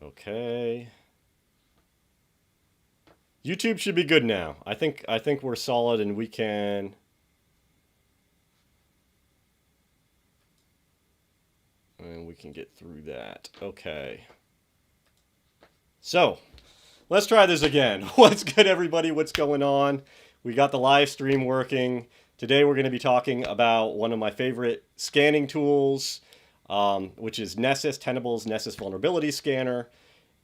Okay. YouTube should be good now. I think we're solid and we can get through that. Okay. So, let's try this again. What's good, everybody? What's going on? We got the live stream working. Today we're going to be talking about one of my favorite scanning tools, which is Nessus, Tenable's Nessus Vulnerability Scanner.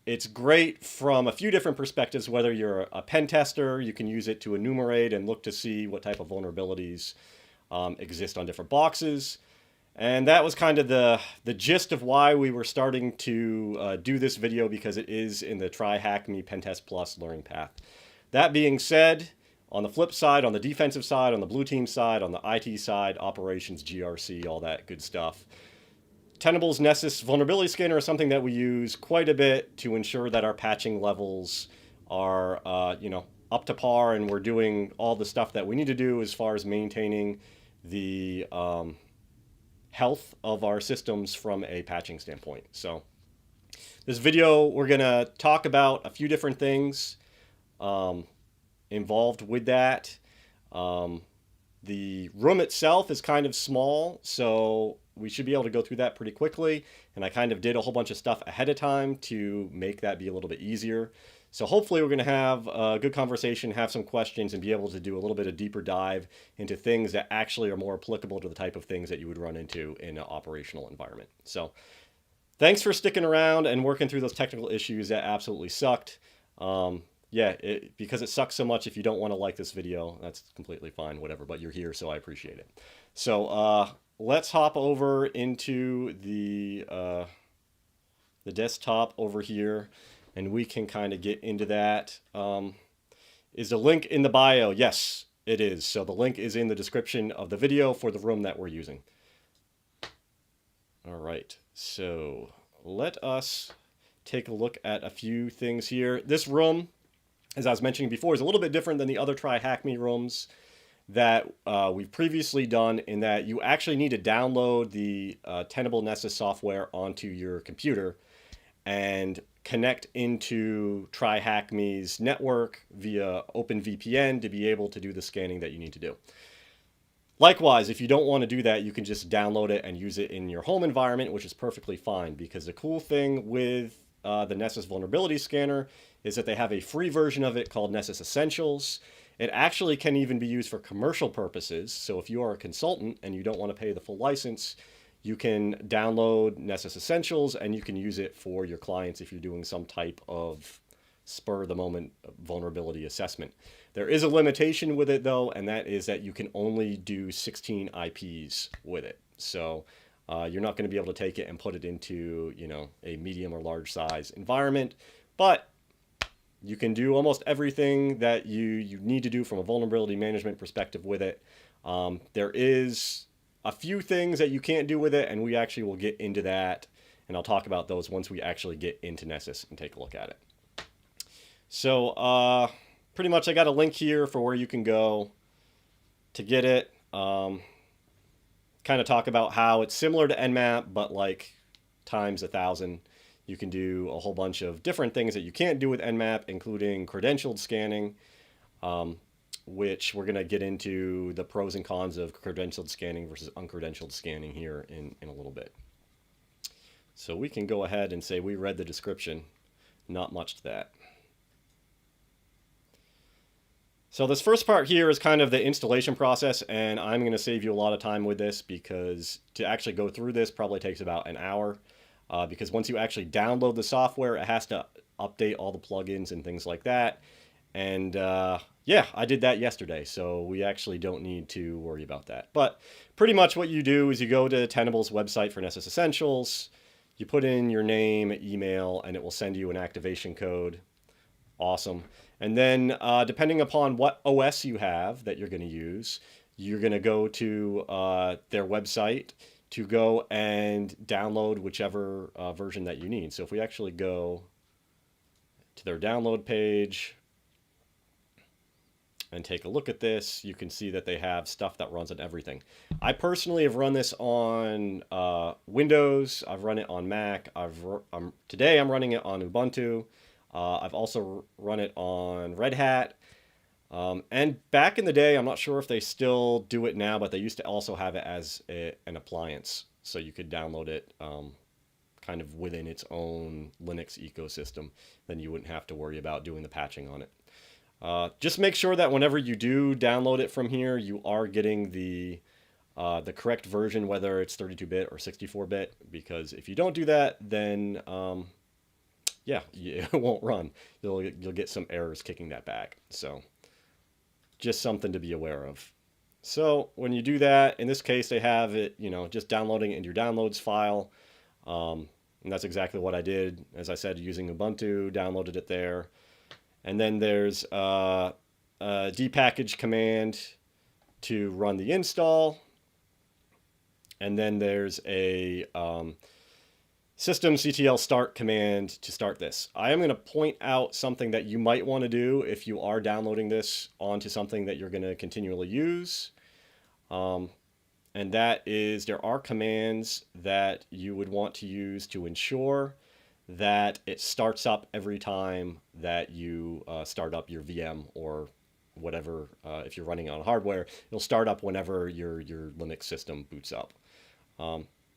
It's great from a few different perspectives. Whether you're a pen tester, you can use it to enumerate and look to see what type of vulnerabilities exist on different boxes. And that was kind of the gist of why we were starting to do this video, because it is in the Try HackMe Pentest Plus learning path. That being said, on the flip side, on the defensive side, on the blue team side, on the IT side, operations, GRC, all that good stuff, Tenable's Nessus Vulnerability Scanner is something that we use quite a bit to ensure that our patching levels are, up to par, and we're doing all the stuff that we need to do as far as maintaining the health of our systems from a patching standpoint. So this video, we're going to talk about a few different things involved with that. The room itself is kind of small, so we should be able to go through that pretty quickly. And I kind of did a whole bunch of stuff ahead of time to make that be a little bit easier. So hopefully we're going to have a good conversation, have some questions, and be able to do a little bit of deeper dive into things that actually are more applicable to the type of things that you would run into in an operational environment. So thanks for sticking around and working through those technical issues that absolutely sucked. Because it sucks so much, if you don't want to like this video, that's completely fine, whatever, but you're here, so I appreciate it. So let's hop over into the desktop over here, and we can kind of get into that. Is the link in the bio? Yes, it is. So the link is in the description of the video for the room that we're using. All right, so let us take a look at a few things here. This room, as I was mentioning before, is a little bit different than the other Try HackMe rooms that we've previously done, in that you actually need to download the Tenable Nessus software onto your computer and connect into Try HackMe's network via OpenVPN to be able to do the scanning that you need to do. Likewise, if you don't want to do that, you can just download it and use it in your home environment, which is perfectly fine, because the cool thing with the Nessus Vulnerability Scanner is that they have a free version of it called Nessus Essentials. It actually can even be used for commercial purposes. So if you are a consultant and you don't want to pay the full license, you can download Nessus Essentials and you can use it for your clients if you're doing some type of spur-of-the-moment vulnerability assessment. There is a limitation with it, though, and that is that you can only do 16 IPs with it. So you're not going to be able to take it and put it into, a medium or large size environment, but you can do almost everything that you need to do from a vulnerability management perspective with it. There is a few things that you can't do with it, and we actually will get into that, and I'll talk about those once we actually get into Nessus and take a look at it. So pretty much I got a link here for where you can go to get it. Kind of talk about how it's similar to Nmap, but like times 1,000. You can do a whole bunch of different things that you can't do with Nmap, including credentialed scanning, which we're going to get into the pros and cons of credentialed scanning versus uncredentialed scanning here in a little bit. So we can go ahead and say we read the description. Not much to that. So this first part here is kind of the installation process, and I'm going to save you a lot of time with this, because to actually go through this probably takes about an hour. Because once you actually download the software, it has to update all the plugins and things like that. And I did that yesterday, so we actually don't need to worry about that. But pretty much what you do is you go to Tenable's website for Nessus Essentials, you put in your name, email, and it will send you an activation code. Awesome. And then depending upon what OS you have that you're going to use, you're going to go to their website to go and download whichever version that you need. So if we actually go to their download page, and take a look at this, you can see that they have stuff that runs on everything. I personally have run this on Windows. I've run it on Mac. Today I'm running it on Ubuntu. I've also run it on Red Hat. And back in the day, I'm not sure if they still do it now, but they used to also have it as an appliance. So you could download it kind of within its own Linux ecosystem. Then you wouldn't have to worry about doing the patching on it. Just make sure that whenever you do download it from here, you are getting the correct version, whether it's 32-bit or 64-bit, because if you don't do that, then yeah, it won't run. You'll get some errors kicking that back. So just something to be aware of. So when you do that, in this case, they have it, just downloading it into your downloads file. And that's exactly what I did. As I said, using Ubuntu, downloaded it there. And then there's a dpackage command to run the install. And then there's a systemctl start command to start this. I am going to point out something that you might want to do if you are downloading this onto something that you're going to continually use. And that is, there are commands that you would want to use to ensure that it starts up every time that you start up your VM or whatever. If you're running on hardware, it'll start up whenever your Linux system boots up.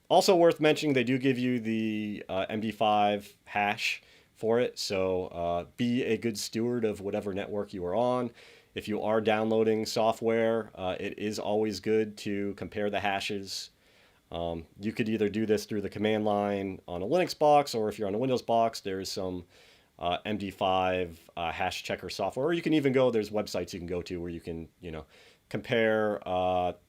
Also worth mentioning, they do give you the MD5 hash for it, so be a good steward of whatever network you are on. If you are downloading software, it is always good to compare the hashes. You could either do this through the command line on a Linux box, or if you're on a Windows box, there's some MD5 hash checker software, or you can even go, there's websites you can go to where you can, compare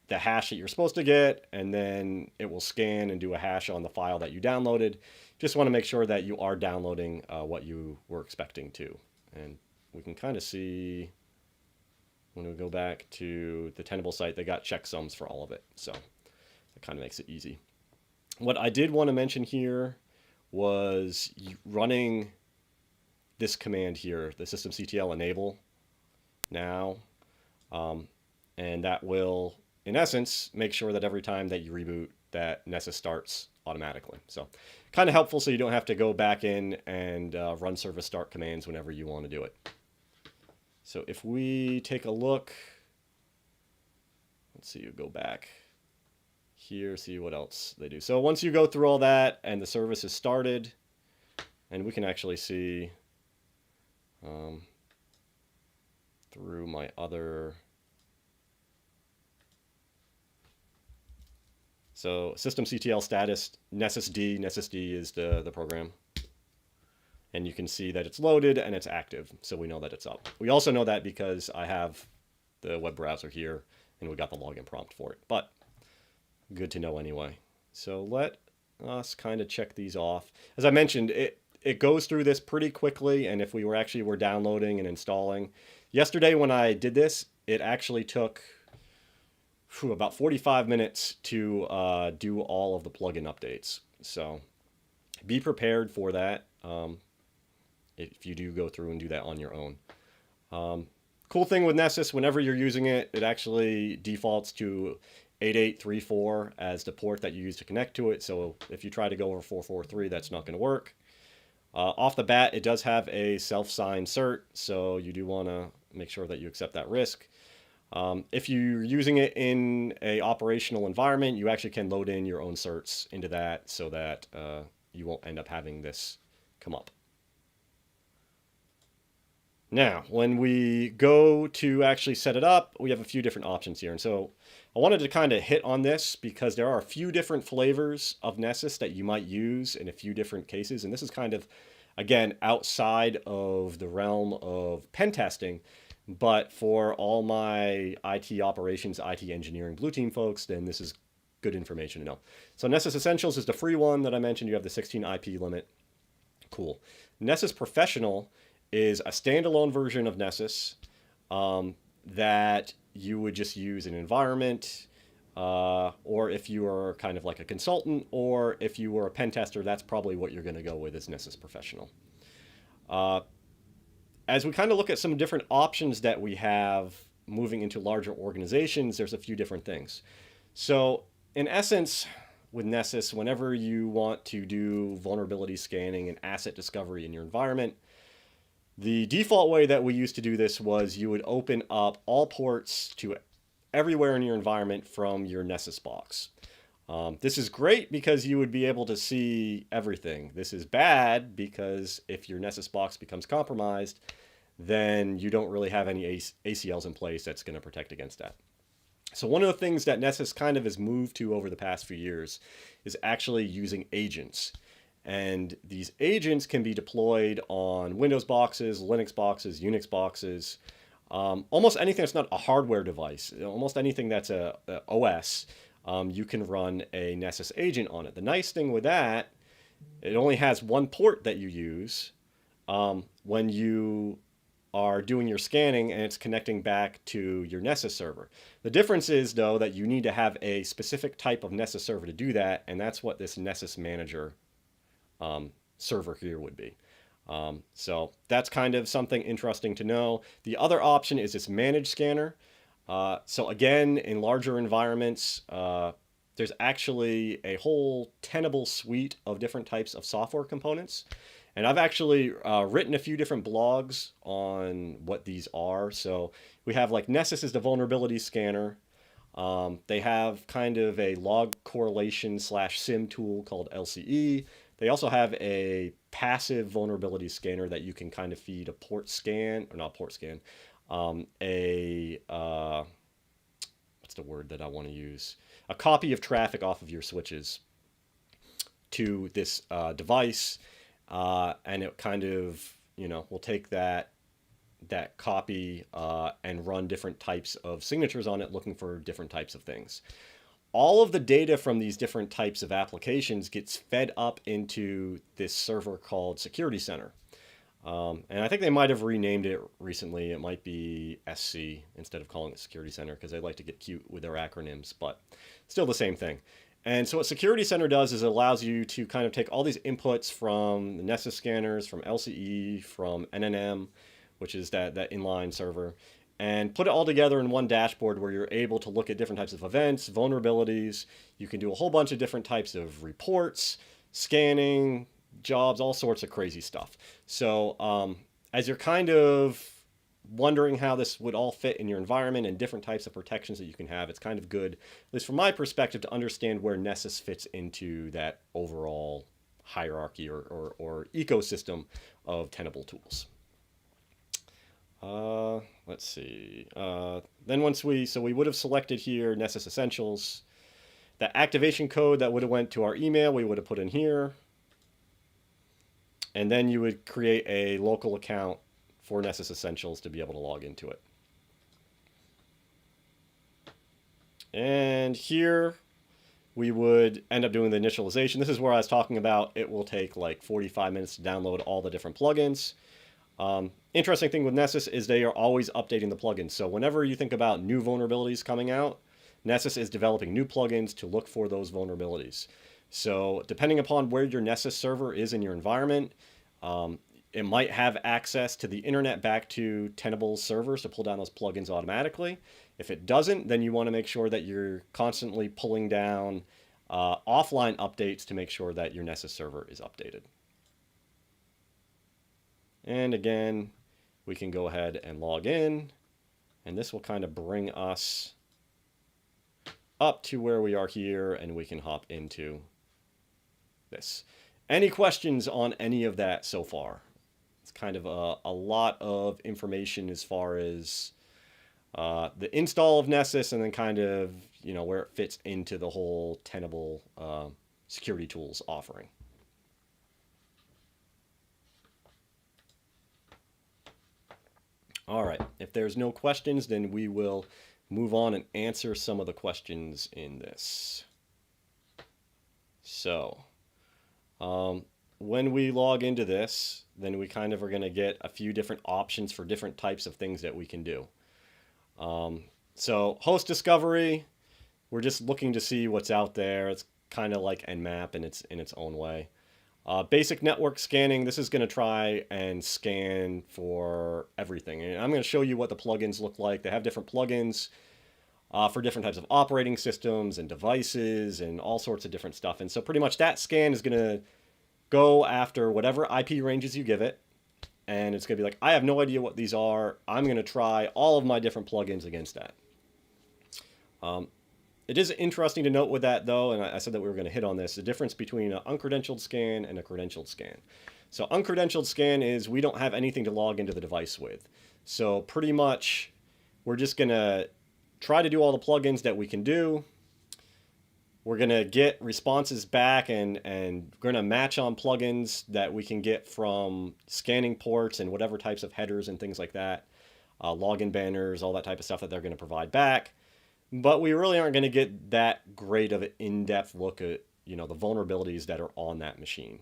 the hash that you're supposed to get, and then it will scan and do a hash on the file that you downloaded. Just want to make sure that you are downloading what you were expecting to. And we can kind of see, when we go back to the Tenable site, they got checksums for all of it. So that kind of makes it easy. What I did want to mention here was running this command here, the systemctl enable now. And that will, in essence, make sure that every time that you reboot, that Nessus starts automatically. So kind of helpful, so you don't have to go back in and run service start commands whenever you want to do it. So if we take a look, let's see, you go back here, see what else they do. So once you go through all that and the service is started, and we can actually see through my other... So systemctl status, Nessus D is the program. And you can see that it's loaded and it's active, so we know that it's up. We also know that because I have the web browser here, and we got the login prompt for it. But good to know anyway. So let us kind of check these off. As I mentioned, it goes through this pretty quickly, and if we were downloading and installing. Yesterday when I did this, it actually took about 45 minutes to do all of the plugin updates. So be prepared for that if you do go through and do that on your own. Cool thing with Nessus, whenever you're using it, it actually defaults to 8834 as the port that you use to connect to it. So if you try to go over 443, that's not going to work. Off the bat, it does have a self-signed cert, so you do want to make sure that you accept that risk. If you're using it in a operational environment, you actually can load in your own certs into that so that you won't end up having this come up. Now, when we go to actually set it up, we have a few different options here. And so I wanted to kind of hit on this because there are a few different flavors of Nessus that you might use in a few different cases. And this is kind of, again, outside of the realm of pen testing. But for all my IT operations, IT engineering blue team folks, then this is good information to know. So Nessus Essentials is the free one that I mentioned. You have the 16 IP limit. Cool. Nessus Professional is a standalone version of Nessus that you would just use in an environment, or if you are kind of like a consultant, or if you were a pen tester, that's probably what you're going to go with, is Nessus Professional. As we kind of look at some different options that we have moving into larger organizations, there's a few different things. So in essence, with Nessus, whenever you want to do vulnerability scanning and asset discovery in your environment, the default way that we used to do this was you would open up all ports to everywhere in your environment from your Nessus box. This is great because you would be able to see everything. This is bad because if your Nessus box becomes compromised, then you don't really have any ACLs in place that's going to protect against that. So one of the things that Nessus kind of has moved to over the past few years is actually using agents. And these agents can be deployed on Windows boxes, Linux boxes, Unix boxes, almost anything that's not a hardware device, almost anything that's a OS, you can run a Nessus agent on it. The nice thing with that, it only has one port that you use when you are doing your scanning, and it's connecting back to your Nessus server. The difference is, though, that you need to have a specific type of Nessus server to do that, and that's what this Nessus Manager server here would be. So that's kind of something interesting to know. The other option is this Manage Scanner. So again, in larger environments, there's actually a whole Tenable suite of different types of software components. And I've actually written a few different blogs on what these are. So we have like Nessus is the vulnerability scanner. They have kind of a log correlation / SIM tool called LCE. They also have a passive vulnerability scanner that you can kind of feed a port scan, or not port scan, what's the word that I want to use? A copy of traffic off of your switches to this device. And it kind of, will take that copy and run different types of signatures on it, looking for different types of things. All of the data from these different types of applications gets fed up into this server called Security Center. And I think they might have renamed it recently. It might be SC instead of calling it Security Center, because they like to get cute with their acronyms, but still the same thing. And so what Security Center does is it allows you to kind of take all these inputs from the Nessus scanners, from LCE, from NNM, which is that inline server, and put it all together in one dashboard where you're able to look at different types of events, vulnerabilities. You can do a whole bunch of different types of reports, scanning, jobs, all sorts of crazy stuff. So as you're kind of wondering how this would all fit in your environment and different types of protections that you can have, it's kind of good, at least from my perspective, to understand where Nessus fits into that overall hierarchy or ecosystem of Tenable tools. Let's see. Then we would have selected here Nessus Essentials. The activation code that would have went to our email, we would have put in here. And then you would create a local account for Nessus Essentials to be able to log into it. And here we would end up doing the initialization. This is where I was talking about it will take like 45 minutes to download all the different plugins. Interesting thing with Nessus is they are always updating the plugins. So whenever you think about new vulnerabilities coming out, Nessus is developing new plugins to look for those vulnerabilities. So depending upon where your Nessus server is in your environment, it might have access to the internet back to Tenable's servers to pull down those plugins automatically. If it doesn't, then you want to make sure that you're constantly pulling down offline updates to make sure that your Nessus server is updated. And again, we can go ahead and log in, and this will kind of bring us up to where we are here, and we can hop into this. Any questions on any of that so far? It's kind of a lot of information as far as the install of Nessus, and then kind of, where it fits into the whole Tenable security tools offering. All right, if there's no questions, then we will move on and answer some of the questions in this. So, when we log into this, then we kind of are going to get a few different options for different types of things that we can do. So host discovery, we're just looking to see what's out there. It's kind of like Nmap in its own way. Basic network scanning, this is going to try and scan for everything. And I'm going to show you what the plugins look like. They have different plugins for different types of operating systems and devices and all sorts of different stuff. And so pretty much that scan is going to go after whatever IP ranges you give it. And it's going to be like, I have no idea what these are. I'm going to try all of my different plugins against that. It is interesting to note with that, though, and I said that we were going to hit on this, the difference between an uncredentialed scan and a credentialed scan. So uncredentialed scan is we don't have anything to log into the device with. So pretty much we're just going to try to do all the plugins that we can do. We're going to get responses back and we're going to match on plugins that we can get from scanning ports and whatever types of headers and things like that, login banners, all that type of stuff that they're going to provide back. But we really aren't going to get that great of an in-depth look at, the vulnerabilities that are on that machine.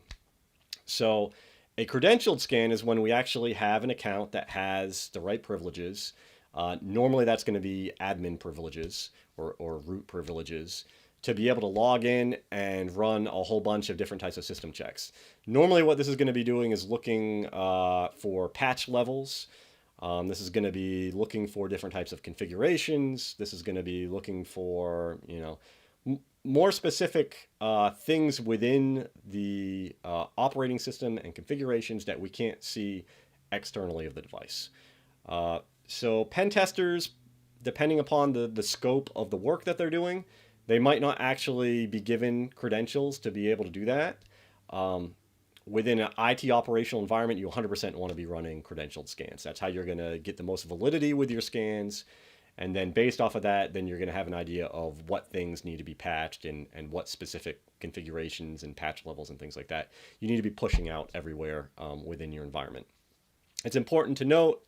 So a credentialed scan is when we actually have an account that has the right privileges. Normally that's going to be admin privileges or root privileges to be able to log in and run a whole bunch of different types of system checks. Normally what this is going to be doing is looking for patch levels. This is going to be looking for different types of configurations. This is going to be looking for, more specific things within the operating system and configurations that we can't see externally of the device. So pen testers, depending upon the scope of the work that they're doing, they might not actually be given credentials to be able to do that. Within an IT operational environment, you 100% want to be running credentialed scans. That's how you're going to get the most validity with your scans. And then based off of that, then you're going to have an idea of what things need to be patched and what specific configurations and patch levels and things like that you need to be pushing out everywhere within your environment. It's important to note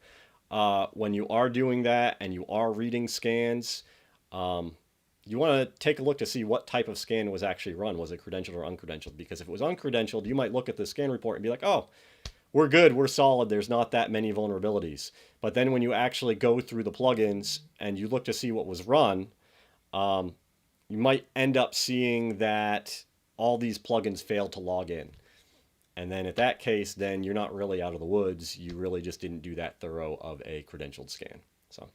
when you are doing that and you are reading scans, you want to take a look to see what type of scan was actually run. Was it credentialed or uncredentialed? Because if it was uncredentialed, you might look at the scan report and be like, oh, we're good, we're solid, there's not that many vulnerabilities. But then when you actually go through the plugins and you look to see what was run, you might end up seeing that all these plugins failed to log in. And then at that case, then you're not really out of the woods. You really just didn't do that thorough of a credentialed scan. So,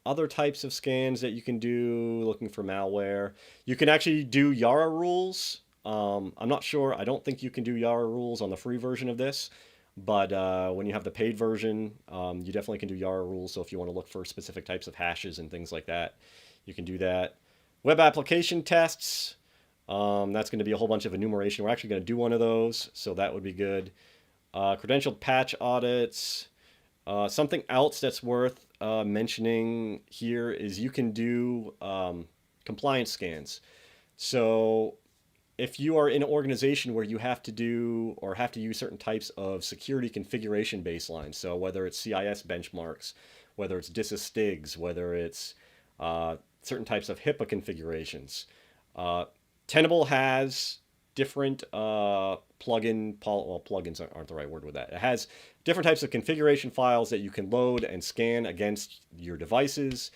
other types of scans that you can do, looking for malware. You can actually do Yara rules. I'm not sure. I don't think you can do Yara rules on the free version of this. But when you have the paid version, you definitely can do Yara rules. So if you want to look for specific types of hashes and things like that, you can do that. Web application tests. That's going to be a whole bunch of enumeration. We're actually going to do one of those, so that would be good. Credentialed patch audits. Something else that's worth mentioning here is you can do compliance scans. So if you are in an organization where you have to do or have to use certain types of security configuration baselines, so whether it's CIS benchmarks, whether it's DISA-STIGs, whether it's certain types of HIPAA configurations, Tenable has different plugins aren't the right word with that. It has different types of configuration files that you can load and scan against your devices,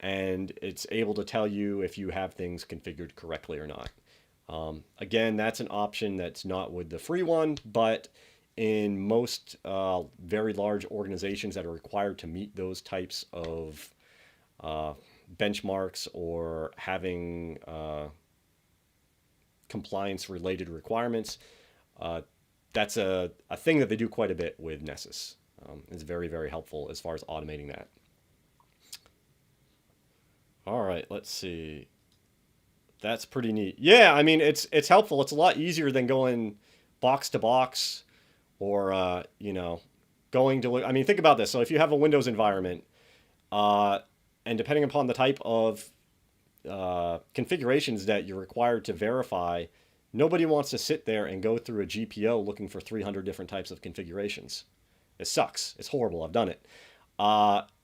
and it's able to tell you if you have things configured correctly or not. Again, that's an option that's not with the free one, but in most very large organizations that are required to meet those types of benchmarks or having compliance related requirements, that's a thing that they do quite a bit with Nessus. It's very, very helpful as far as automating that. All right, let's see. That's pretty neat. Yeah, I mean, it's helpful. It's a lot easier than going box to box or, going to look. I mean, think about this. So if you have a Windows environment, and depending upon the type of configurations that you're required to verify, nobody wants to sit there and go through a GPO looking for 300 different types of configurations. It sucks. It's horrible. I've done it.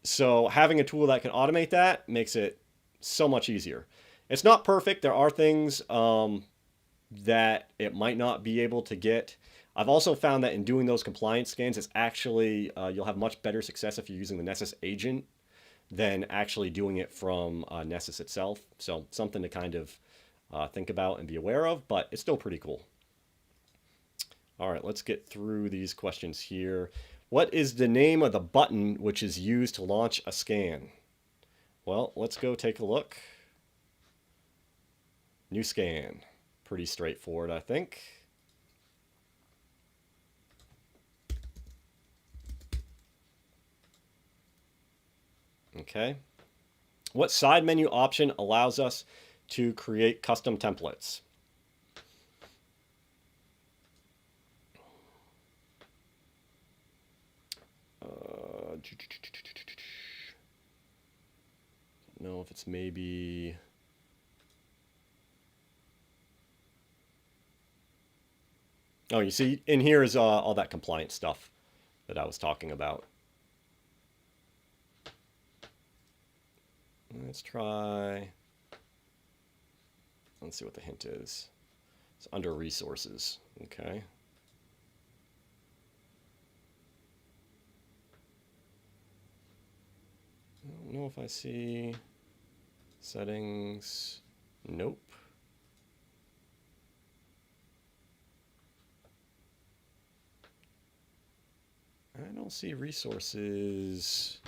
So having a tool that can automate that makes it so much easier. It's not perfect. There are things that it might not be able to get. I've also found that in doing those compliance scans, it's actually, you'll have much better success if you're using the Nessus agent than actually doing it from Nessus itself. So something to kind of think about and be aware of, but it's still pretty cool. All right, let's get through these questions here. What is the name of the button which is used to launch a scan? Well, let's go take a look. New scan. Pretty straightforward, I think. Okay. What side menu option allows us to create custom templates? Don't know if it's maybe... Oh, you see, in here is all that compliance stuff that I was talking about. Let's try... Let's see what the hint is. It's under resources. Okay. I don't know if I see settings. Nope. I don't see resources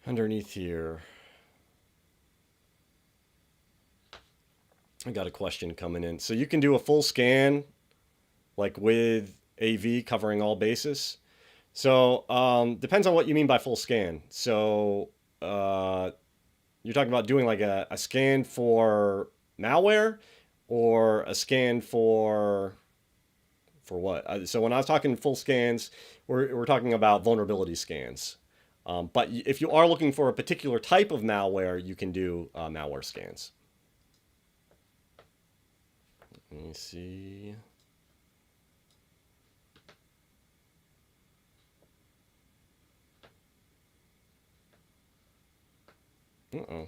underneath here. I got a question coming in. So you can do a full scan, like with AV covering all bases. So depends on what you mean by full scan. So you're talking about doing like a scan for malware or a scan for what? So when I was talking full scans, we're talking about vulnerability scans. But if you are looking for a particular type of malware, you can do malware scans. Let me see. Uh-oh.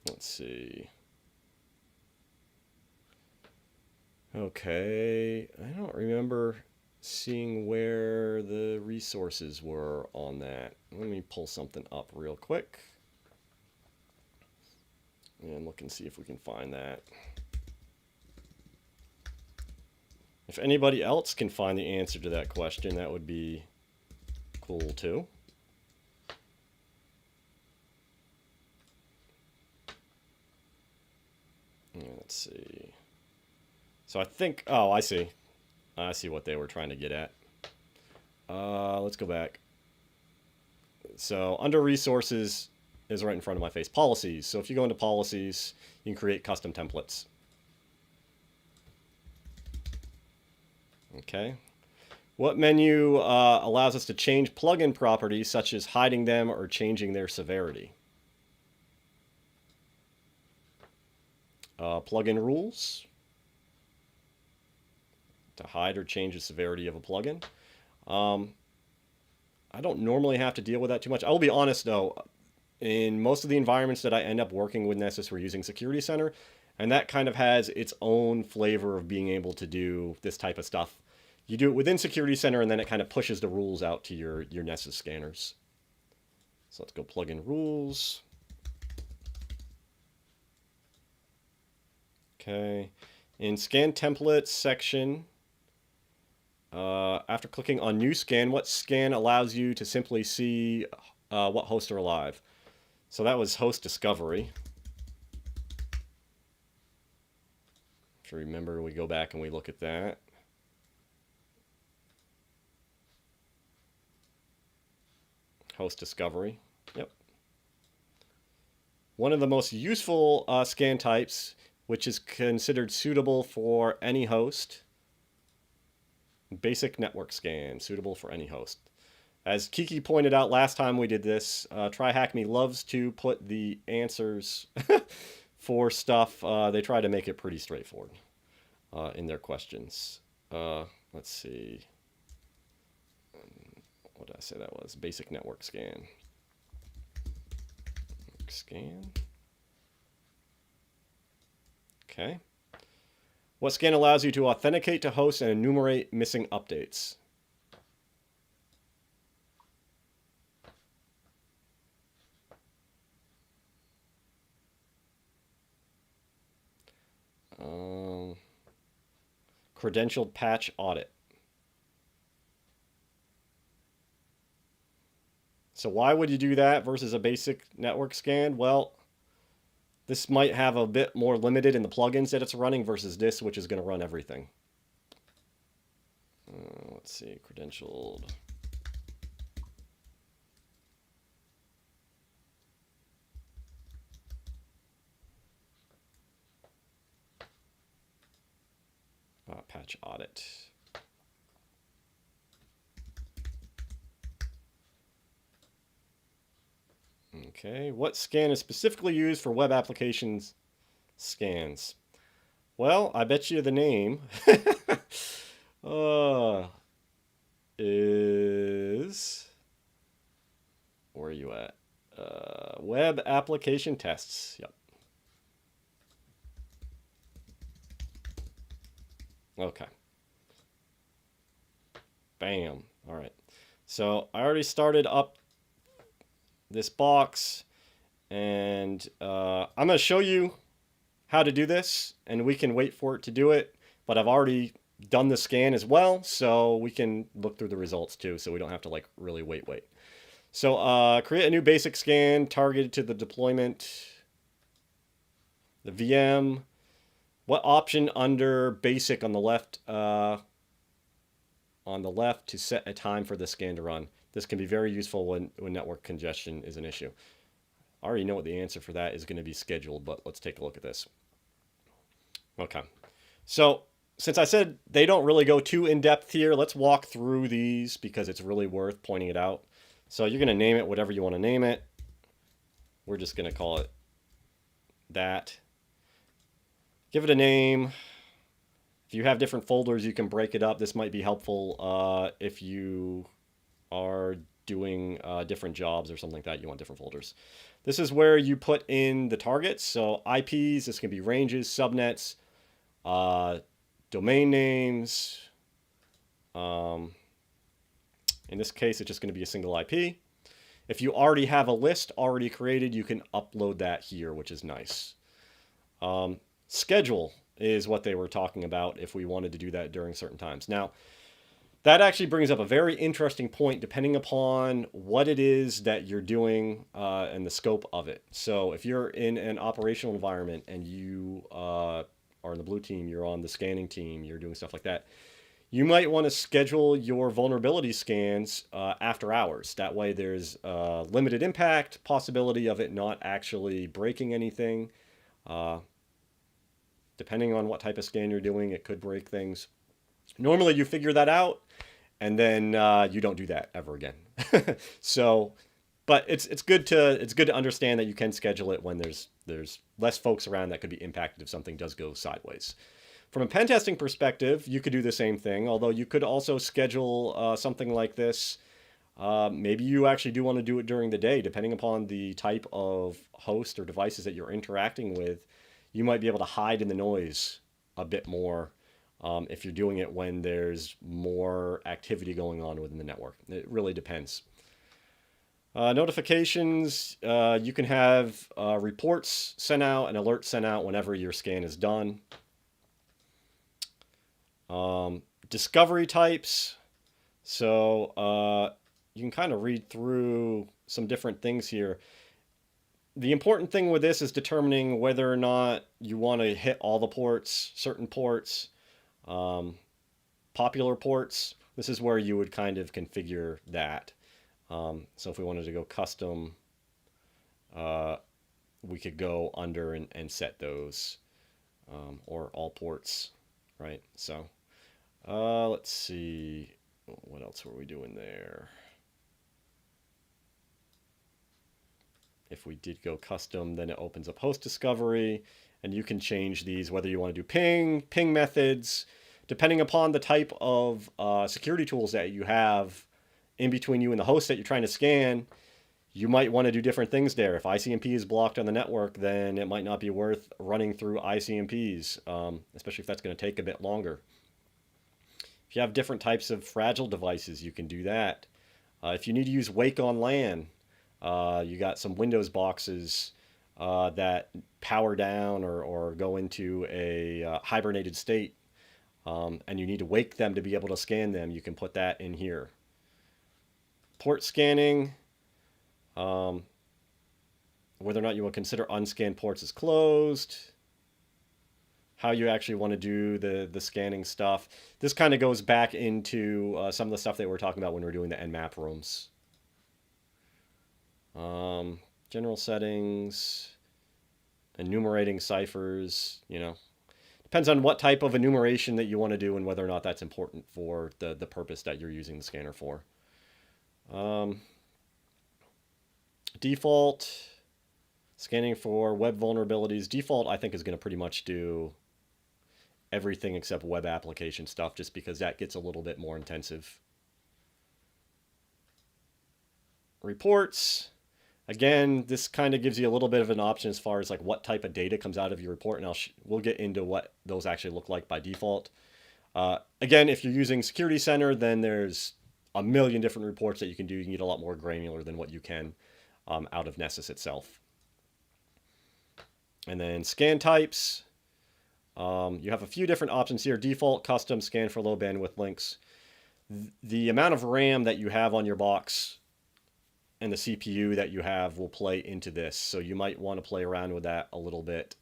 Let's see. Okay, I don't remember seeing where the resources were on that. Let me pull something up real quick and look and see if we can find that. If anybody else can find the answer to that question, that would be cool too. Let's see. So I think, oh, I see. I see what they were trying to get at. Let's go back. So under resources is right in front of my face. Policies. So if you go into policies, you can create custom templates. Okay. What menu allows us to change plugin properties such as hiding them or changing their severity? Plugin rules. To hide or change the severity of a plugin. I don't normally have to deal with that too much. I will be honest though, in most of the environments that I end up working with Nessus, we're using Security Center, and that kind of has its own flavor of being able to do this type of stuff. You do it within Security Center, and then it kind of pushes the rules out to your Nessus scanners. So let's go plugin rules. Okay. In scan templates section, after clicking on new scan, what scan allows you to simply see what hosts are alive? So that was host discovery. If you remember, we go back and we look at that. Host discovery. Yep. One of the most useful scan types, which is considered suitable for any host. Basic network scan, suitable for any host. As Kiki pointed out last time we did this, TryHackMe loves to put the answers for stuff. They try to make it pretty straightforward in their questions. Let's see. What did I say that was? Basic network scan. Scan. Okay. What scan allows you to authenticate to hosts and enumerate missing updates? credentialed patch audit. So why would you do that versus a basic network scan? Well, this might have a bit more limited in the plugins that it's running versus this, which is going to run everything. Let's see, credentialed. Patch audit. Okay, what scan is specifically used for web applications scans? Well, I bet you the name is... Where are you at? Web application tests. Yep. Okay. Bam. All right. So I already started up this box, and I'm going to show you how to do this, and we can wait for it to do it, but I've already done the scan as well, so we can look through the results too, so we don't have to like really wait. So create a new basic scan targeted to the deployment, the VM. What option under basic on the left to set a time for the scan to run? This can be very useful when network congestion is an issue. I already know what the answer for that is going to be scheduled, but let's take a look at this. Okay. So since I said they don't really go too in-depth here, let's walk through these because it's really worth pointing it out. So you're going to name it whatever you want to name it. We're just going to call it that. Give it a name. If you have different folders, you can break it up. This might be helpful if you are doing different jobs or something like that. You want different folders. This is where you put in the targets. So IPs, this can be ranges, subnets, domain names. In this case, it's just going to be a single IP. If you already have a list already created, you can upload that here, which is nice. Schedule is what they were talking about if we wanted to do that during certain times. Now, that actually brings up a very interesting point depending upon what it is that you're doing and the scope of it. So if you're in an operational environment and you are in the blue team, you're on the scanning team, you're doing stuff like that, you might want to schedule your vulnerability scans after hours. That way there's limited impact, possibility of it not actually breaking anything. Depending on what type of scan you're doing, it could break things. Normally you figure that out and then you don't do that ever again. So, but it's good to understand that you can schedule it when there's less folks around that could be impacted if something does go sideways. From a pen testing perspective, you could do the same thing, although you could also schedule something like this. Maybe you actually do want to do it during the day, depending upon the type of host or devices that you're interacting with. You might be able to hide in the noise a bit more if you're doing it when there's more activity going on within the network. It really depends. Notifications, you can have reports sent out and alerts sent out whenever your scan is done. Discovery types. So you can kind of read through some different things here. The important thing with this is determining whether or not you want to hit all the ports, certain ports, popular ports. This is where you would kind of configure that. So if we wanted to go custom, we could go under and set those, or all ports, right? So let's see, what else were we doing there? If we did go custom, then it opens up host discovery, and you can change these, whether you want to do ping methods, depending upon the type of security tools that you have in between you and the host that you're trying to scan. You might want to do different things there. If ICMP is blocked on the network, then it might not be worth running through ICMPs, especially if that's going to take a bit longer. If you have different types of fragile devices, you can do that. If you need to use Wake on LAN, you got some Windows boxes that power down or go into a hibernated state. and you need to wake them to be able to scan them, you can put that in here. Port scanning, whether or not you will consider unscanned ports as closed, how you actually want to do the scanning stuff. This kind of goes back into some of the stuff that we were talking about when we were doing the Nmap rooms. General settings, enumerating ciphers, depends on what type of enumeration that you want to do and whether or not that's important for the purpose that you're using the scanner for. Default, scanning for web vulnerabilities. Default, I think, is going to pretty much do everything except web application stuff, just because that gets a little bit more intensive. Reports. Again, this kind of gives you a little bit of an option as far as like what type of data comes out of your report, and we'll get into what those actually look like by default. Again, if you're using Security Center, then there's a million different reports that you can do. You can get a lot more granular than what you can out of Nessus itself. And then scan types. You have a few different options here. Default, custom, scan for low bandwidth links. The amount of RAM that you have on your box and the CPU that you have will play into this. So you might want to play around with that a little bit.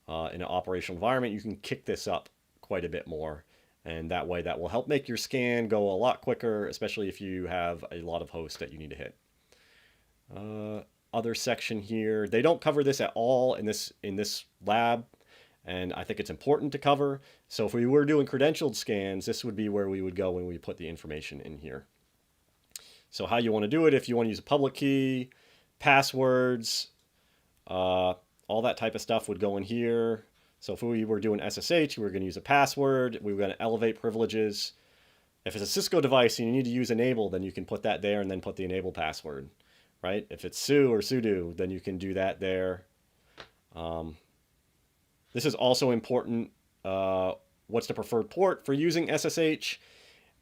In an operational environment, you can kick this up quite a bit more. And that way that will help make your scan go a lot quicker, especially if you have a lot of hosts that you need to hit. Other section here. They don't cover this at all in this lab, and I think it's important to cover. So if we were doing credentialed scans, this would be where we would go when we put the information in here. So how you want to do it, if you want to use a public key, passwords, all that type of stuff would go in here. So if we were doing SSH, we were going to use a password. We were going to elevate privileges. If it's a Cisco device and you need to use enable, then you can put that there and then put the enable password, right? If it's su or sudo, then you can do that there. This is also important. What's the preferred port for using SSH?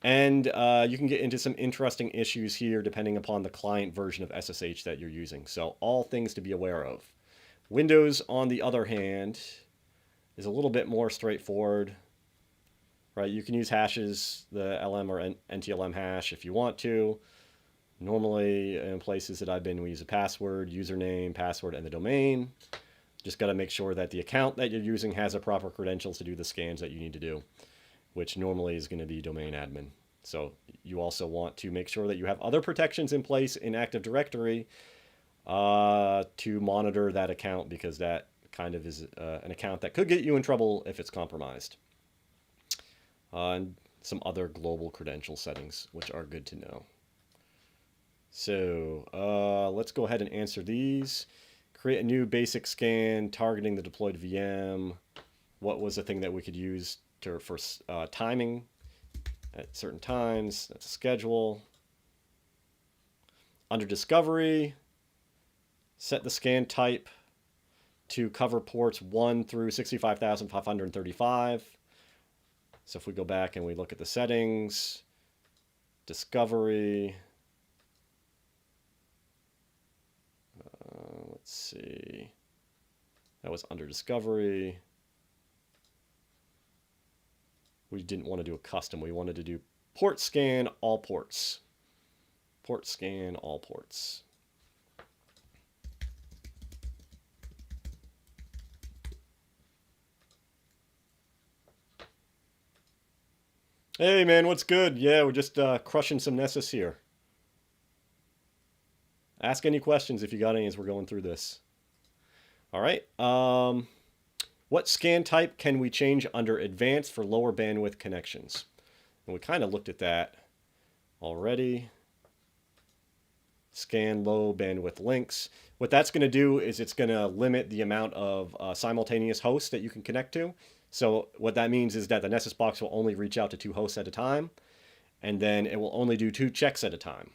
And you can get into some interesting issues here depending upon the client version of SSH that you're using. So all things to be aware of. Windows, on the other hand, is a little bit more straightforward, right? You can use hashes, the LM or NTLM hash if you want to. Normally, in places that I've been, we use a password, username, password, and the domain. Just got to make sure that the account that you're using has the proper credentials to do the scans that you need to do, which normally is going to be domain admin. So you also want to make sure that you have other protections in place in Active Directory to monitor that account, because that kind of is an account that could get you in trouble if it's compromised. And some other global credential settings, which are good to know. So let's go ahead and answer these. Create a new basic scan targeting the deployed VM. What was the thing that we could use for timing at certain times? That's a schedule. Under discovery, set the scan type to cover ports 1 through 65,535. So if we go back and we look at the settings, discovery, let's see, that was under discovery. We didn't want to do a custom. We wanted to do port scan all ports. Port scan all ports. Hey man, what's good? Yeah, we're just crushing some Nessus here. Ask any questions if you got any as we're going through this. All right. What scan type can we change under advanced for lower bandwidth connections? And we kind of looked at that already. Scan low bandwidth links. What that's going to do is it's going to limit the amount of simultaneous hosts that you can connect to. So what that means is that the Nessus box will only reach out to 2 hosts at a time, and then it will only do 2 checks at a time.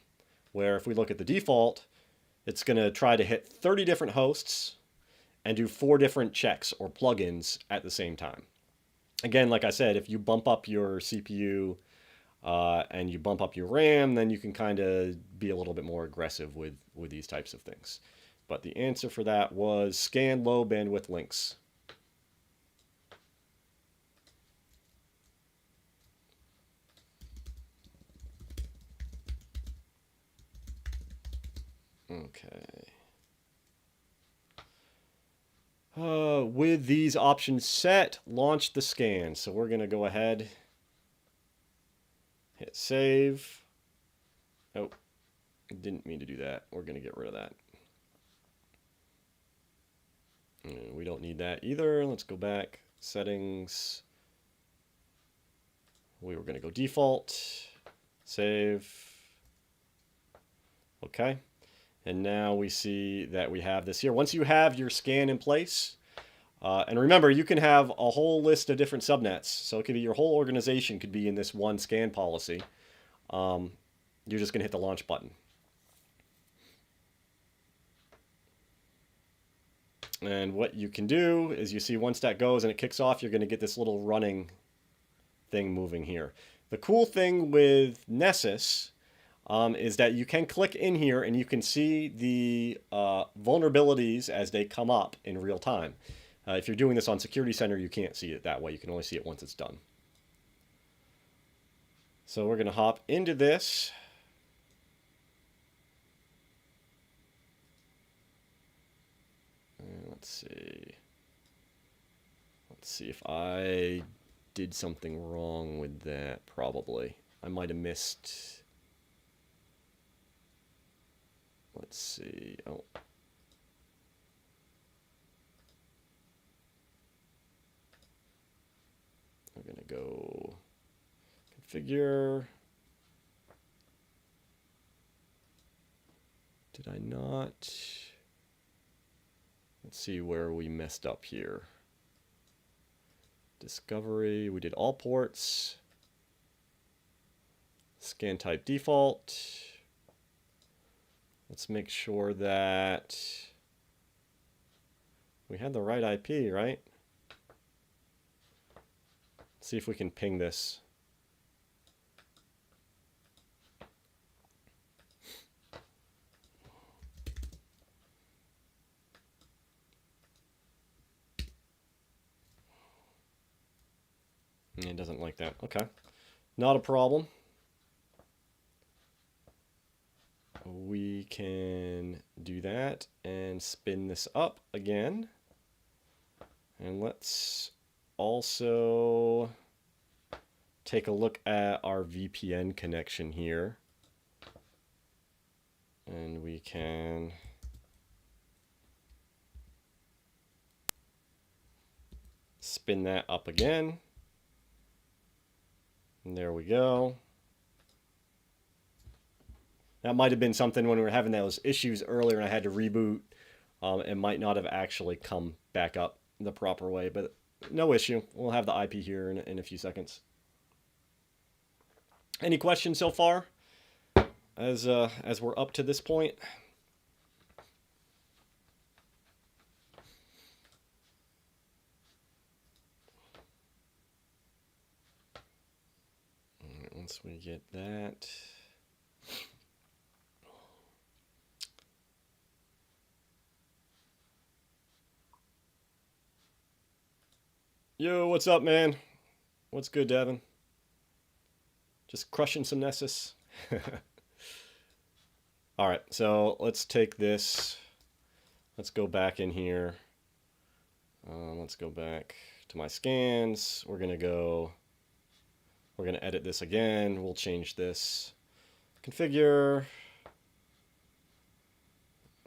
Where if we look at the default, it's going to try to hit 30 different hosts and do 4 different checks or plugins at the same time. Again, like I said, if you bump up your CPU and you bump up your RAM, then you can kind of be a little bit more aggressive with these types of things. But the answer for that was scan low bandwidth links. Okay. With these options set, launch the scan. So we're going to go ahead, hit save. Oh, didn't mean to do that. We're going to get rid of that. And we don't need that either. Let's go back. Settings. We were going to go default. Save. Okay. And now we see that we have this here. Once you have your scan in place, and remember, you can have a whole list of different subnets. So it could be your whole organization could be in this one scan policy. You're just going to hit the launch button. And what you can do is you see once that goes and it kicks off, you're going to get this little running thing moving here. The cool thing with Nessus is that you can click in here and you can see the vulnerabilities as they come up in real time. If you're doing this on Security Center, you can't see it that way. You can only see it once it's done. So we're going to hop into this. Let's see. Let's see if I did something wrong with that. Probably. I might have missed. Let's see. Oh. I'm going to go configure. Did I not? Let's see where we messed up here. Discovery, we did all ports. Scan type default. Let's make sure that we had the right IP, right? Let's see if we can ping this. It doesn't like that. Okay. Not a problem. We can do that and spin this up again. And let's also take a look at our VPN connection here. And we can spin that up again. And there we go. That might have been something when we were having those issues earlier and I had to reboot. It might not have actually come back up the proper way, but no issue. We'll have the IP here in a few seconds. Any questions so far as we're up to this point? Once we get that. Yo, what's up, man? What's good, Devin? Just crushing some Nessus. All right, so let's take this. Let's go back in here. Let's go back to my scans. We're going to edit this again. We'll change this. Configure.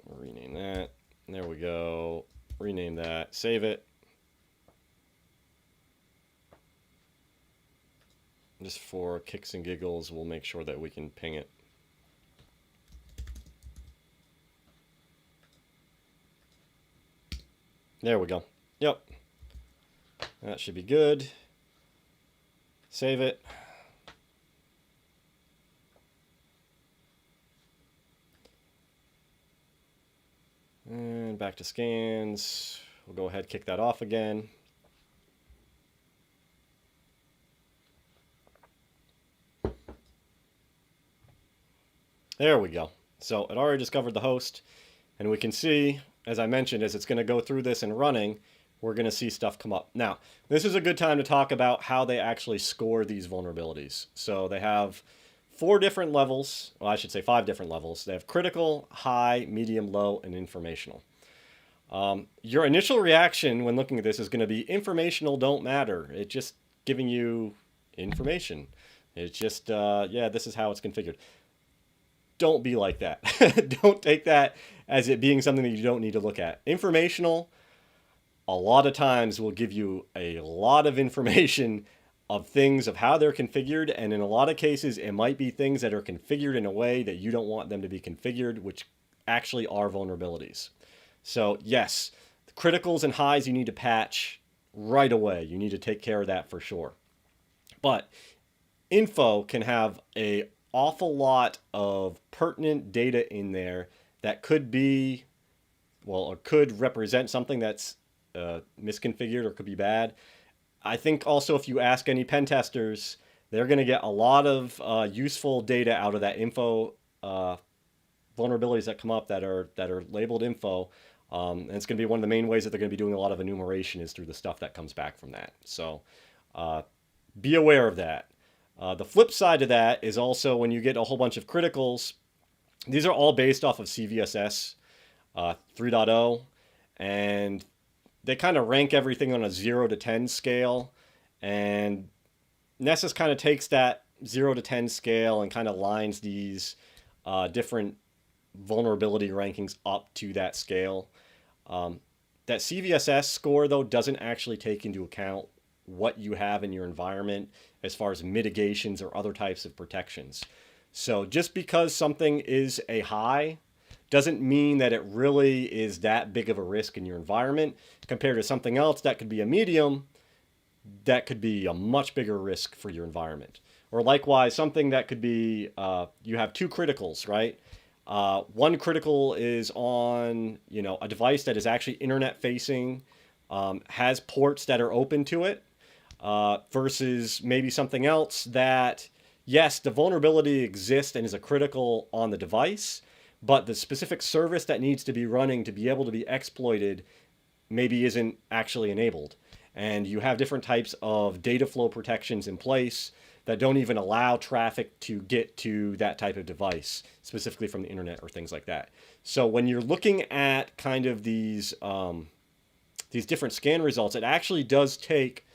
We'll rename that. There we go. Rename that. Save it. Just for kicks and giggles, we'll make sure that we can ping it. There we go. Yep. That should be good. Save it. And back to scans. We'll go ahead, kick that off again. There we go. So it already discovered the host, and we can see, as I mentioned, as it's going to go through this and running, we're going to see stuff come up. Now, this is a good time to talk about how they actually score these vulnerabilities. So they have 4 different levels. Well, I should say 5 different levels. They have critical, high, medium, low, and informational. Your initial reaction when looking at this is going to be informational don't matter. It's just giving you information. It's just, yeah, this is how it's configured. Don't be like that. Don't take that as it being something that you don't need to look at. Informational, a lot of times, will give you a lot of information of things of how they're configured, and in a lot of cases it might be things that are configured in a way that you don't want them to be configured, which actually are vulnerabilities. So yes, the criticals and highs you need to patch right away. You need to take care of that for sure. But info can have a awful lot of pertinent data in there that could be, well, or could represent something that's misconfigured or could be bad. I think also if you ask any pen testers, they're going to get a lot of useful data out of that info vulnerabilities that come up that are labeled info. And it's going to be one of the main ways that they're going to be doing a lot of enumeration is through the stuff that comes back from that. So be aware of that. The flip side of that is also when you get a whole bunch of criticals, these are all based off of CVSS 3.0, and they kind of rank everything on a 0 to 10 scale. And Nessus kind of takes that 0 to 10 scale and kind of lines these different vulnerability rankings up to that scale. That CVSS score, though, doesn't actually take into account what you have in your environment as far as mitigations or other types of protections. So just because something is a high doesn't mean that it really is that big of a risk in your environment compared to something else that could be a medium that could be a much bigger risk for your environment. Or likewise, something that could be, you have 2 criticals, right? One critical is on, a device that is actually internet facing, has ports that are open to it, versus maybe something else that, yes, the vulnerability exists and is a critical on the device, but the specific service that needs to be running to be able to be exploited maybe isn't actually enabled. And you have different types of data flow protections in place that don't even allow traffic to get to that type of device, specifically from the internet or things like that. So when you're looking at kind of these different scan results, it actually does take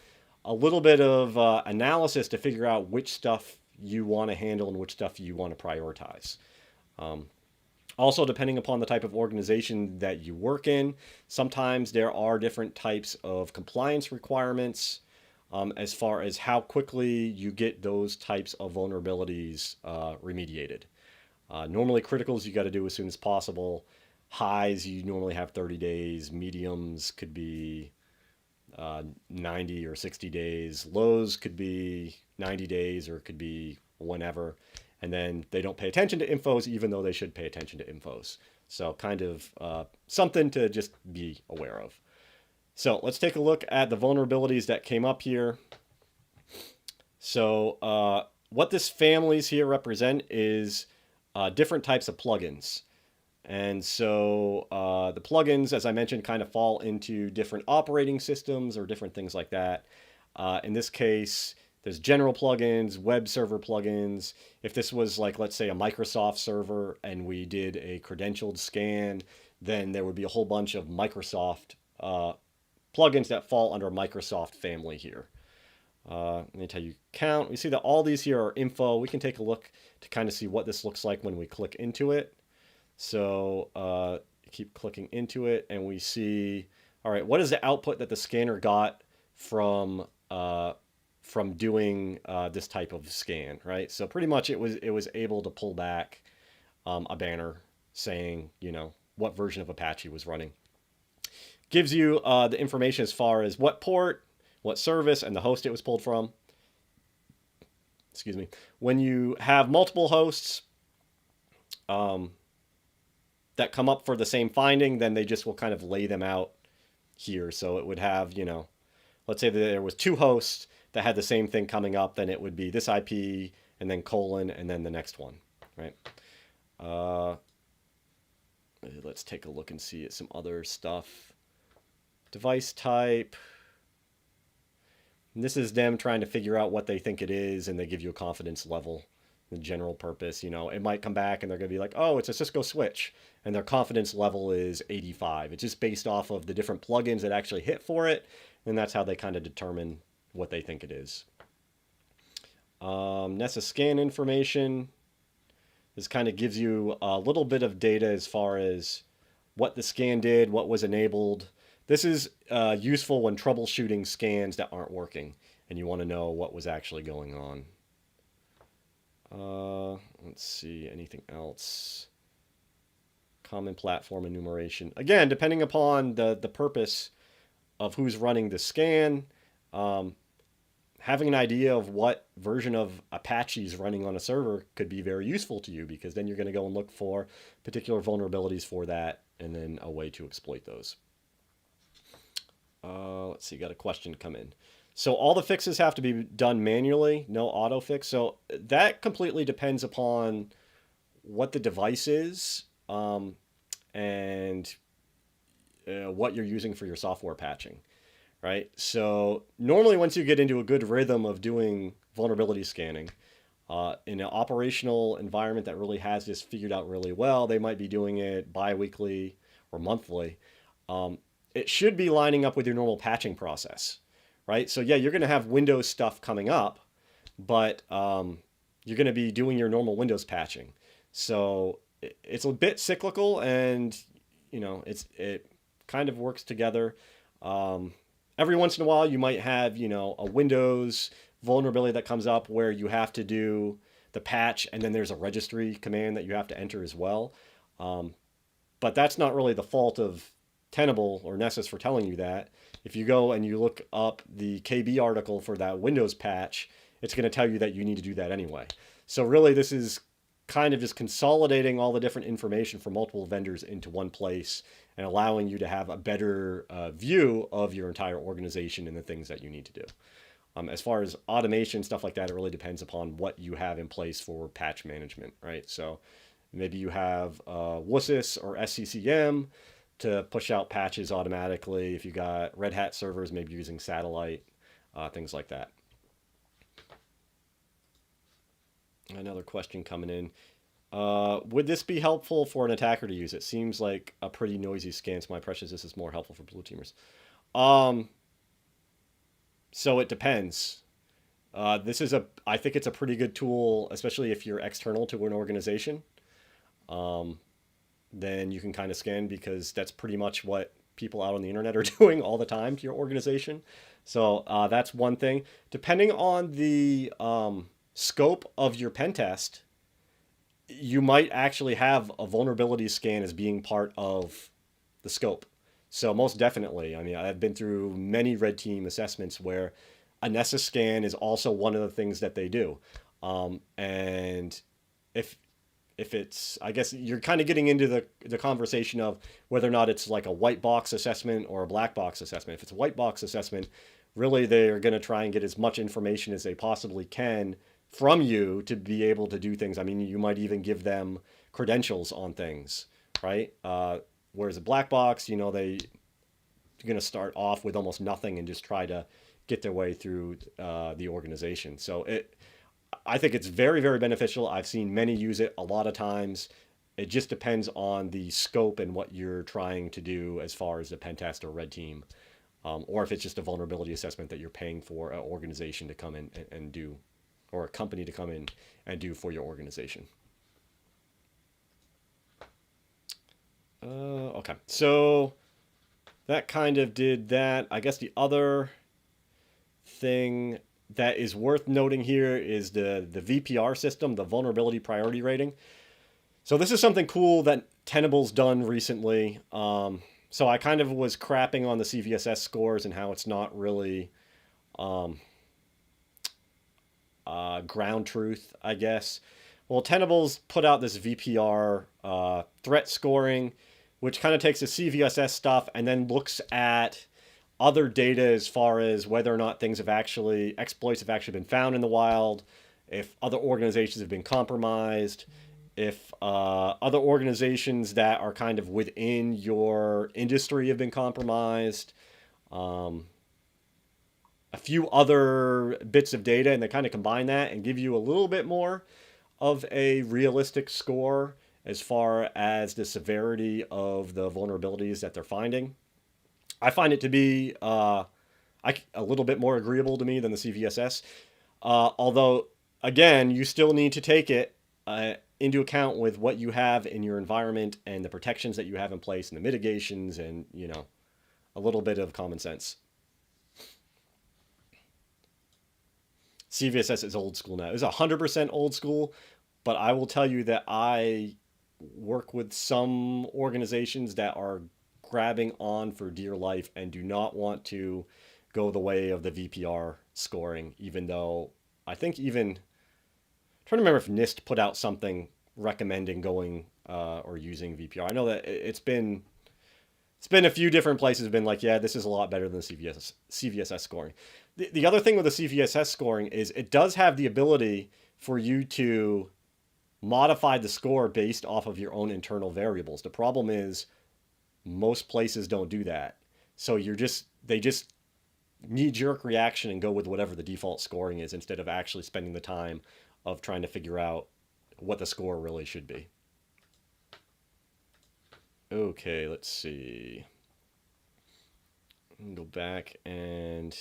a little bit of analysis to figure out which stuff you want to handle and which stuff you want to prioritize. Also, depending upon the type of organization that you work in, sometimes there are different types of compliance requirements as far as how quickly you get those types of vulnerabilities remediated. Normally, criticals you got to do as soon as possible. Highs, you normally have 30 days. Mediums could be 90 or 60 days. Lows could be 90 days or it could be whenever. And then they don't pay attention to infos, even though they should pay attention to infos. So kind of something to just be aware of. So let's take a look at the vulnerabilities that came up here. So what this families here represent is different types of plugins. And so the plugins, as I mentioned, kind of fall into different operating systems or different things like that. In this case, there's general plugins, web server plugins. If this was like, let's say, a Microsoft server and we did a credentialed scan, then there would be a whole bunch of Microsoft plugins that fall under Microsoft family here. Let me tell you count. We see that all these here are info. We can take a look to kind of see what this looks like when we click into it. So keep clicking into it and we see, all right, what is the output that the scanner got from doing this type of scan, right? So pretty much it was able to pull back a banner saying, what version of Apache was running. Gives you the information as far as what port, what service, and the host it was pulled from. Excuse me. When you have multiple hosts that come up for the same finding, then they just will kind of lay them out here. So it would have, let's say that there was 2 hosts that had the same thing coming up, then it would be this IP and then colon and then the next one, right? Let's take a look and see some other stuff. Device type. And this is them trying to figure out what they think it is, and they give you a confidence level the general purpose. It might come back and they're going to be like, oh, it's a Cisco switch, and their confidence level is 85. It's just based off of the different plugins that actually hit for it, and that's how they kind of determine what they think it is. Nessus scan information. This kind of gives you a little bit of data as far as what the scan did, what was enabled. This is useful when troubleshooting scans that aren't working and you want to know what was actually going on. Let's see, anything else? Common platform enumeration. Again, depending upon the purpose of who's running the scan, having an idea of what version of Apache is running on a server could be very useful to you, because then you're going to go and look for particular vulnerabilities for that and then a way to exploit those. Let's see, got a question come in. So all the fixes have to be done manually, no auto fix. So that completely depends upon what the device is and what you're using for your software patching, right? So normally once you get into a good rhythm of doing vulnerability scanning, in an operational environment that really has this figured out really well, they might be doing it bi-weekly or monthly. It should be lining up with your normal patching process, right? So yeah, you're going to have Windows stuff coming up, but you're going to be doing your normal Windows patching. So it's a bit cyclical, and it kind of works together. Every once in a while, you might have a Windows vulnerability that comes up where you have to do the patch, and then there's a registry command that you have to enter as well. But that's not really the fault of Tenable or Nessus for telling you that. If you go and you look up the KB article for that Windows patch, it's going to tell you that you need to do that anyway. So really, this is kind of just consolidating all the different information from multiple vendors into one place and allowing you to have a better view of your entire organization and the things that you need to do. As far as automation, stuff like that, it really depends upon what you have in place for patch management, right? So maybe you have WSIS or SCCM to push out patches automatically. If you got Red Hat servers, maybe using satellite, things like that. Another question coming in. Would this be helpful for an attacker to use? It seems like a pretty noisy scan, so my impression is this is more helpful for blue teamers. So it depends. I think it's a pretty good tool, especially if you're external to an organization. Then you can kind of scan, because that's pretty much what people out on the internet are doing all the time to your organization. So that's one thing. Depending on the scope of your pen test, you might actually have a vulnerability scan as being part of the scope. So most definitely, I mean, I've been through many red team assessments where a Nessus scan is also one of the things that they do. And if it's, I guess you're kind of getting into the conversation of whether or not it's like a white box assessment or a black box assessment. If it's a white box assessment, really they're going to try and get as much information as they possibly can from you to be able to do things. I mean, you might even give them credentials on things, right? Whereas a black box, they're going to start off with almost nothing and just try to get their way through the organization. So I think it's very, very beneficial. I've seen many use it a lot of times. It just depends on the scope and what you're trying to do as far as the pen test or red team, or if it's just a vulnerability assessment that you're paying for an organization to come in and do, or a company to come in and do for your organization. Okay, so that kind of did that. I guess the other thing that is worth noting here is the VPR system, the vulnerability priority rating. So this is something cool that Tenable's done recently. So I kind of was crapping on the CVSS scores and how it's not really ground truth, I guess. Well, Tenable's put out this VPR threat scoring, which kind of takes the CVSS stuff and then looks at other data as far as whether or not exploits have actually been found in the wild, if other organizations have been compromised, if other organizations that are kind of within your industry have been compromised, a few other bits of data, and they kind of combine that and give you a little bit more of a realistic score as far as the severity of the vulnerabilities that they're finding. I find it to be a little bit more agreeable to me than the CVSS. Although, again, you still need to take it into account with what you have in your environment and the protections that you have in place and the mitigations and, a little bit of common sense. CVSS is old school now. It's 100% old school, but I will tell you that I work with some organizations that are grabbing on for dear life and do not want to go the way of the VPR scoring, even though I think I'm trying to remember if NIST put out something recommending going or using VPR. I know that it's been a few different places have been like, yeah, this is a lot better than CVSS scoring. The other thing with the CVSS scoring is it does have the ability for you to modify the score based off of your own internal variables. The problem is most places don't do that. So they just knee-jerk reaction and go with whatever the default scoring is instead of actually spending the time of trying to figure out what the score really should be. Okay, let's see. Go back and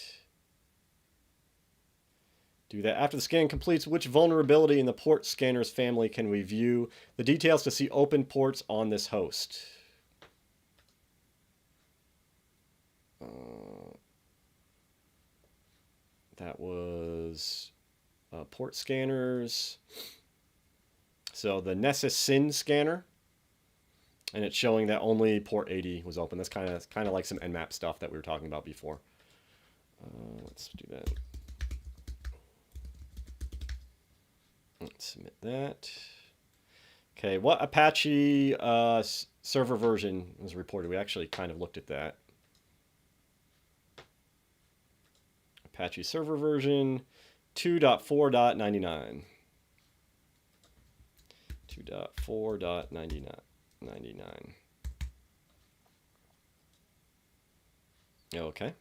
do that. After the scan completes, which vulnerability in the port scanners family can we view? The details to see open ports on this host. That was port scanners. So the Nessus SYN scanner. And it's showing that only port 80 was open. That's kind of like some Nmap stuff that we were talking about before. Let's do that. Let's submit that. Okay, what Apache server version was reported? We actually kind of looked at that. Apache server version 2.4.99. 2.4.99. Okay.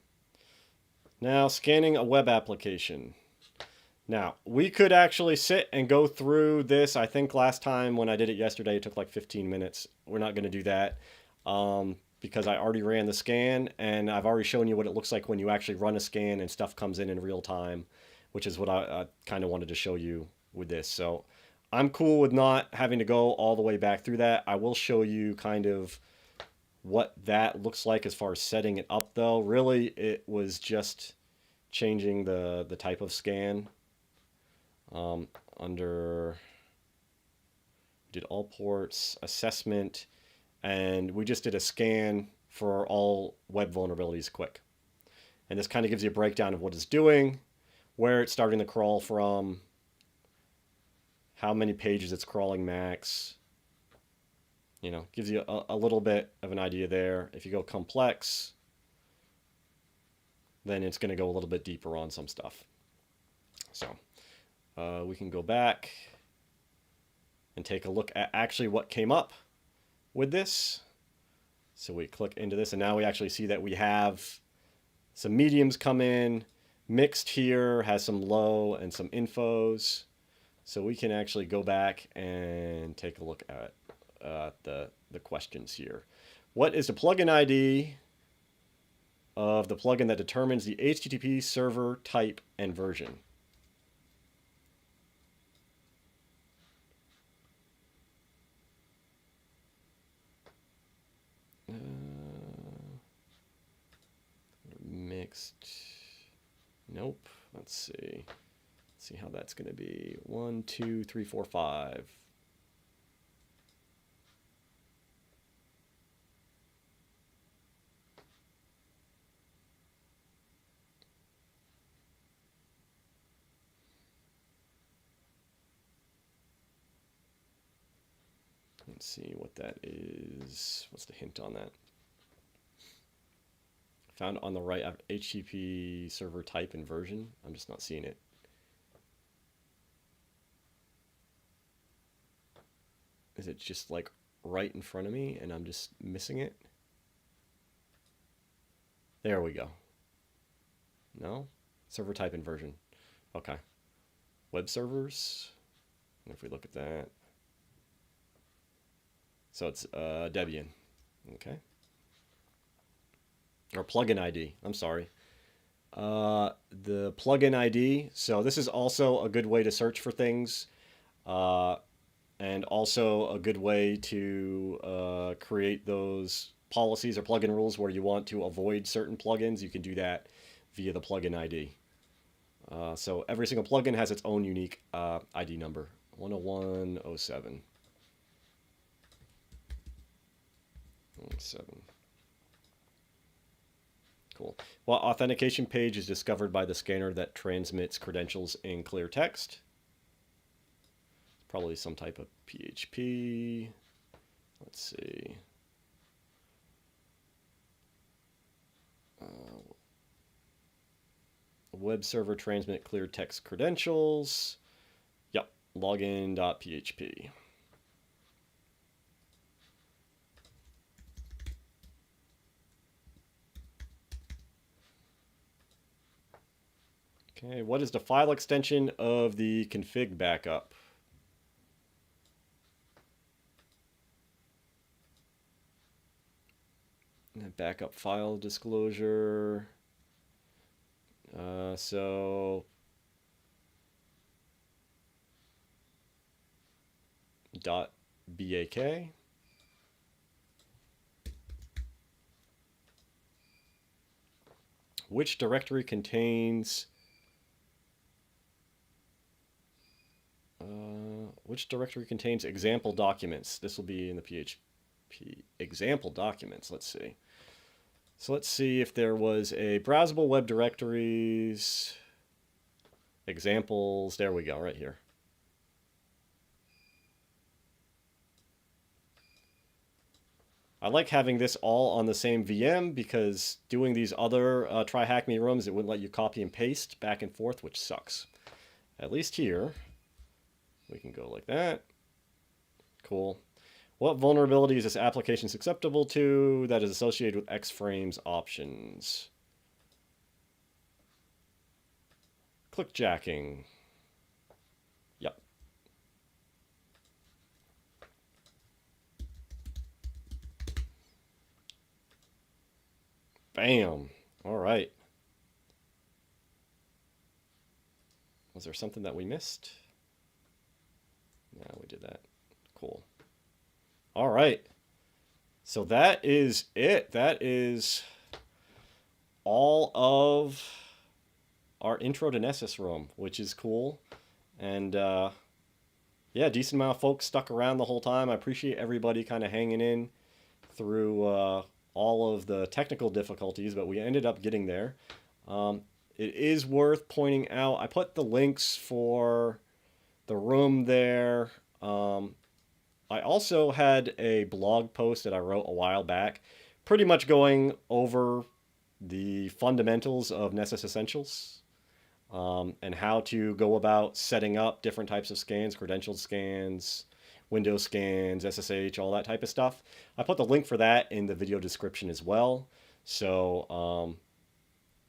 Now scanning a web application. Now, we could actually sit and go through this. I think last time when I did it yesterday, it took like 15 minutes. We're not going to do that because I already ran the scan and I've already shown you what it looks like when you actually run a scan and stuff comes in real time, which is what I kind of wanted to show you with this. So I'm cool with not having to go all the way back through that. I will show you kind of what that looks like as far as setting it up, though. Really, it was just changing the type of scan. Did all ports, assessment, and we just did a scan for all web vulnerabilities quick. And this kind of gives you a breakdown of what it's doing, where it's starting to crawl from, how many pages it's crawling max. Gives you a little bit of an idea there. If you go complex, then it's going to go a little bit deeper on some stuff. So we can go back and take a look at actually what came up with this. So we click into this, and now we actually see that we have some mediums come in. Mixed here has some low and some infos. So we can actually go back and take a look at the questions here. What is the plugin ID of the plugin that determines the HTTP server type and version? Mixed. Nope. Let's see. See how that's going to be. 1, 2, 3, 4, 5. Let's see what that is. What's the hint on that? Found on the right, HTTP server type and version. I'm just not seeing it. Is it just like right in front of me and I'm just missing it? There we go. No? Server type and version. Okay. Web servers? If we look at that, so it's Debian, okay, or plugin ID. I'm sorry. The plugin ID. So this is also a good way to search for things, and also a good way to create those policies or plugin rules where you want to avoid certain plugins. You can do that via the plugin ID. So every single plugin has its own unique ID number, 10107. 7. Cool. Well, authentication page is discovered by the scanner that transmits credentials in clear text. Probably some type of PHP. Let's see. Web server transmit clear text credentials. Yep, login.php. Okay, what is the file extension of the config backup? Backup file disclosure. So .bak. Which directory contains example documents? This will be in the PHP example documents. Let's see. So let's see if there was a browsable web directories examples. There we go, right here. I like having this all on the same VM because doing these other Try HackMe rooms, it wouldn't let you copy and paste back and forth, which sucks. At least here, we can go like that. Cool. What vulnerability is this application susceptible to that is associated with X-Frames options? Clickjacking. Yep. Bam. All right. Was there something that we missed? Yeah, we did that. Cool. All right. So that is it. That is all of our intro to Nessus room, which is cool. And yeah, decent amount of folks stuck around the whole time. I appreciate everybody kind of hanging in through all of the technical difficulties, but we ended up getting there. It is worth pointing out, I put the links for the room there. I also had a blog post that I wrote a while back, pretty much going over the fundamentals of Nessus Essentials, and how to go about setting up different types of scans, credentialed scans, Windows scans, SSH, all that type of stuff. I put the link for that in the video description as well. So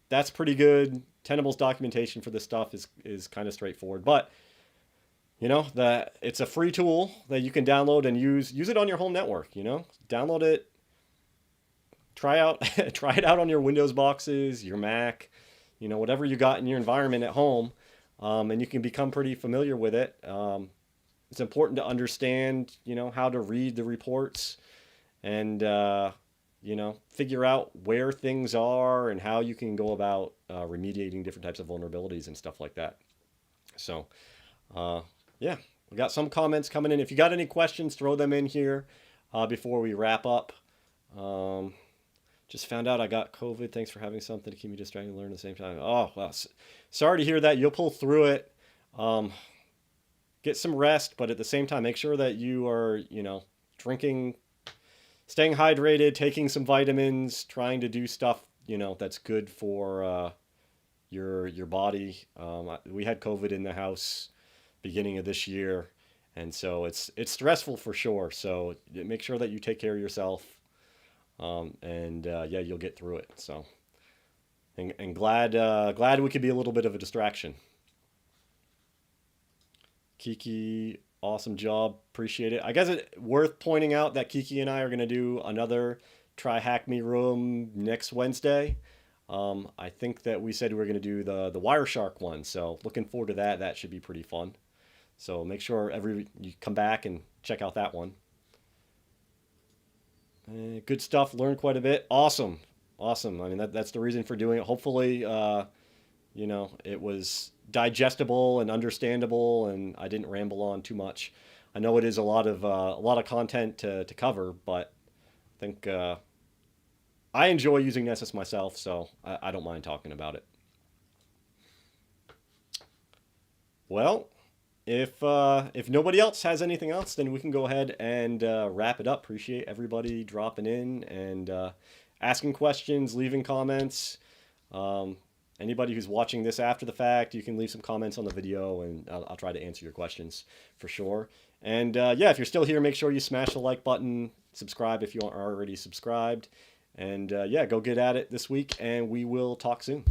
that's pretty good. Tenable's documentation for this stuff is kind of straightforward, but you know, that it's a free tool that you can download and use it on your home network, you know. Download it, try it out on your Windows boxes, your Mac, you know, whatever you got in your environment at home, and you can become pretty familiar with it. It's important to understand, you know, how to read the reports and you know, figure out where things are and how you can go about remediating different types of vulnerabilities and stuff like that. So yeah, we got some comments coming in. If you got any questions, throw them in here before we wrap up. Just found out I got COVID. Thanks for having something to keep me distracted and learn at the same time. Oh, well, sorry to hear that. You'll pull through it. Get some rest, but at the same time, make sure that you are, you know, drinking, staying hydrated, taking some vitamins, trying to do stuff, you know, that's good for your body. We had COVID in the house beginning of this year, and so it's stressful for sure. So make sure that you take care of yourself, and yeah, you'll get through it. So and glad we could be a little bit of a distraction. Kiki Awesome job. Appreciate it. I guess it's worth pointing out that Kiki and I are going to do another Try Hack Me room next Wednesday. I think that we said we were going to do the Wireshark one, so looking forward to that. That should be pretty fun. So make sure you come back and check out that one. Good stuff. Learned quite a bit. Awesome. Awesome. I mean, that's the reason for doing it. Hopefully, it was digestible and understandable, and I didn't ramble on too much. I know it is a lot of content to cover, but I think I enjoy using Nessus myself, so I don't mind talking about it. Well, if nobody else has anything else, then we can go ahead and wrap it up. Appreciate everybody dropping in and asking questions, leaving comments. Anybody who's watching this after the fact, you can leave some comments on the video, and I'll try to answer your questions for sure. And yeah, if you're still here, make sure you smash the like button, subscribe if you aren't already subscribed, and yeah, go get at it this week, and we will talk soon.